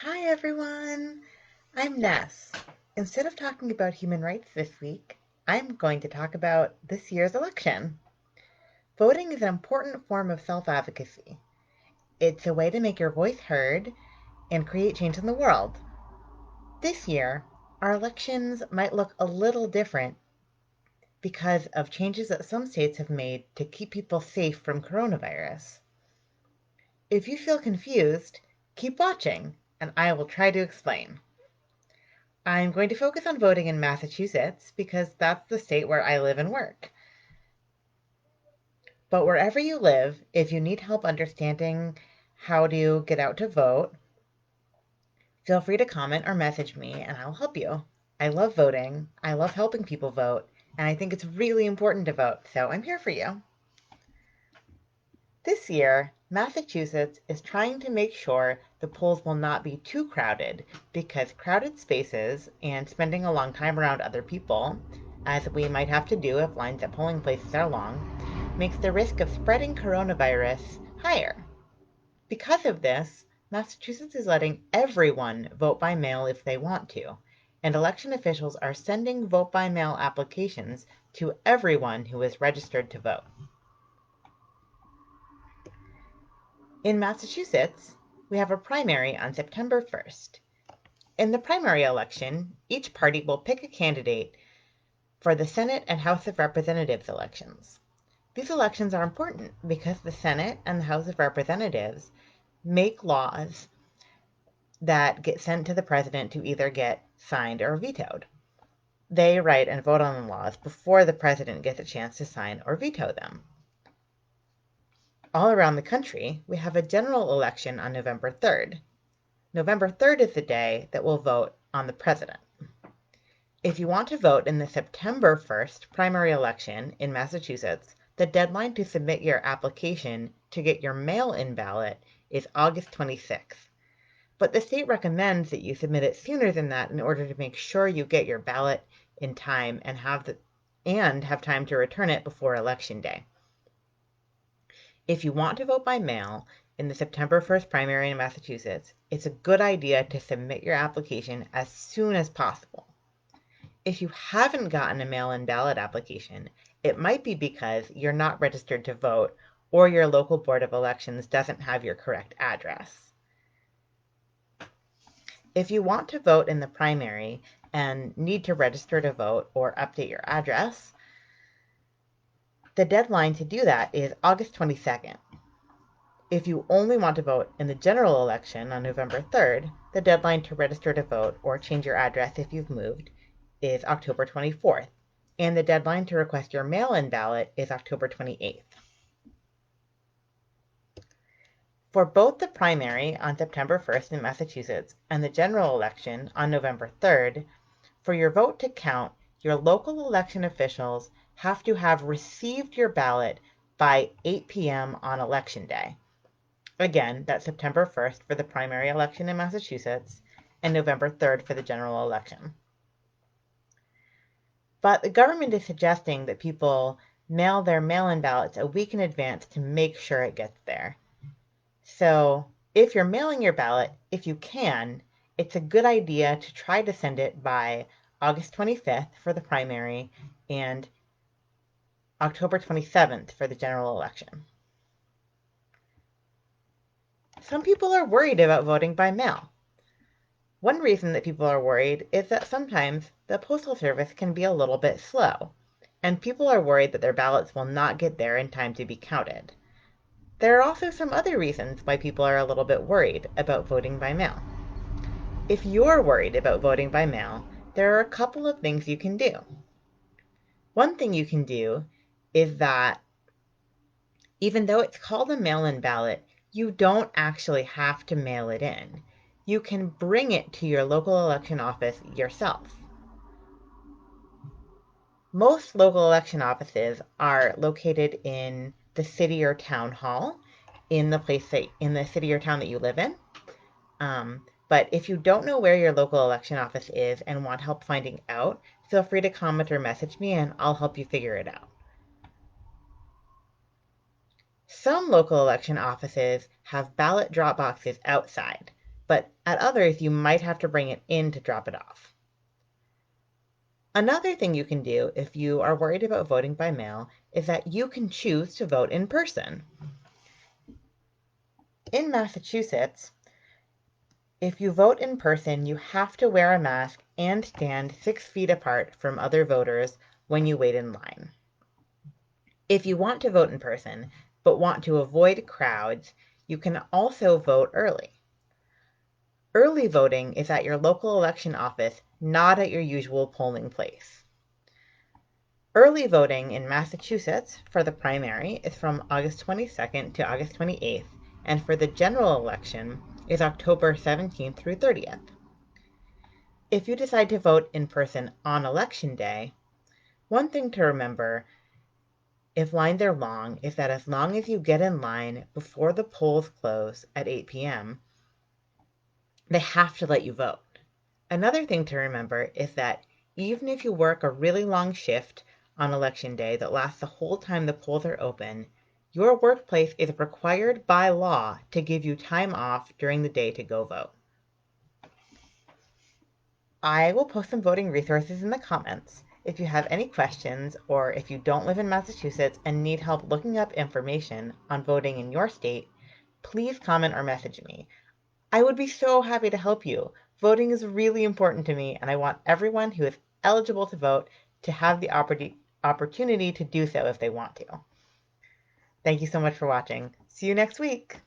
Hi everyone, I'm Ness. Instead of talking about human rights this week, I'm going to talk about this year's election. Voting is an important form of self advocacy. It's a way to make your voice heard and create change in the world. This year, our elections might look a little different because of changes that some states have made to keep people safe from coronavirus. If you feel confused, keep watching and I will try to explain. I'm going to focus on voting in Massachusetts because that's the state where I live and work. But wherever you live, if you need help understanding how to get out to vote, feel free to comment or message me and I'll help you. I love voting, I love helping people vote, and I think it's really important to vote, so I'm here for you. This year, Massachusetts is trying to make sure the polls will not be too crowded because crowded spaces and spending a long time around other people, as we might have to do if lines at polling places are long, makes the risk of spreading coronavirus higher. Because of this, Massachusetts is letting everyone vote by mail if they want to, and election officials are sending vote by mail applications to everyone who is registered to vote. In Massachusetts, we have a primary on September 1st. In the primary election, each party will pick a candidate for the Senate and House of Representatives elections. These elections are important because the Senate and the House of Representatives make laws that get sent to the president to either get signed or vetoed. They write and vote on the laws before the president gets a chance to sign or veto them. All around the country, we have a general election on November 3rd. November 3rd is the day that we'll vote on the president. If you want to vote in the September 1st primary election in Massachusetts, the deadline to submit your application to get your mail-in ballot is August 26th. But the state recommends that you submit it sooner than that in order to make sure you get your ballot in time and have time to return it before Election Day. If you want to vote by mail in the September 1st primary in Massachusetts, it's a good idea to submit your application as soon as possible. If you haven't gotten a mail-in ballot application, it might be because you're not registered to vote or your local Board of Elections doesn't have your correct address. If you want to vote in the primary and need to register to vote or update your address, the deadline to do that is August 22nd. If you only want to vote in the general election on November 3rd, the deadline to register to vote or change your address if you've moved is October 24th, and the deadline to request your mail-in ballot is October 28th. For both the primary on September 1st in Massachusetts and the general election on November 3rd, for your vote to count, your local election officials have to have received your ballot by 8 p.m. on Election Day. Again, that's September 1st for the primary election in Massachusetts and November 3rd for the general election. But the government is suggesting that people mail their mail-in ballots a week in advance to make sure it gets there. So if you're mailing your ballot, if you can, it's a good idea to try to send it by August 25th for the primary and October 27th for the general election. Some people are worried about voting by mail. One reason that people are worried is that sometimes the Postal Service can be a little bit slow, and people are worried that their ballots will not get there in time to be counted. There are also some other reasons why people are a little bit worried about voting by mail. If you're worried about voting by mail, there are a couple of things you can do. One thing you can do is that even though it's called a mail-in ballot, you don't actually have to mail it in. You can bring it to your local election office yourself. Most local election offices are located in the city or town hall in the city or town that you live in. But if you don't know where your local election office is and want help finding out, feel free to comment or message me and I'll help you figure it out. Some local election offices have ballot drop boxes outside. but at others you might have to bring it in to drop it off. Another thing you can do if you are worried about voting by mail is that you can choose to vote in person. In Massachusetts, if you vote in person, you have to wear a mask and stand 6 feet apart from other voters when you wait in line. If you want to vote in person, but want to avoid crowds, you can also vote early. Early voting is at your local election office, not at your usual polling place. Early voting in Massachusetts for the primary is from August 22nd to August 28th, and for the general election is October 17th through 30th. If you decide to vote in person on election day, one thing to remember if lines are long is that as long as you get in line before the polls close at 8 p.m., they have to let you vote. Another thing to remember is that even if you work a really long shift on election day that lasts the whole time the polls are open, your workplace is required by law to give you time off during the day to go vote. I will post some voting resources in the comments. If you have any questions, or if you don't live in Massachusetts and need help looking up information on voting in your state, please comment or message me. I would be so happy to help you. Voting is really important to me, and I want everyone who is eligible to vote to have the opportunity to do so if they want to. Thank you so much for watching. See you next week.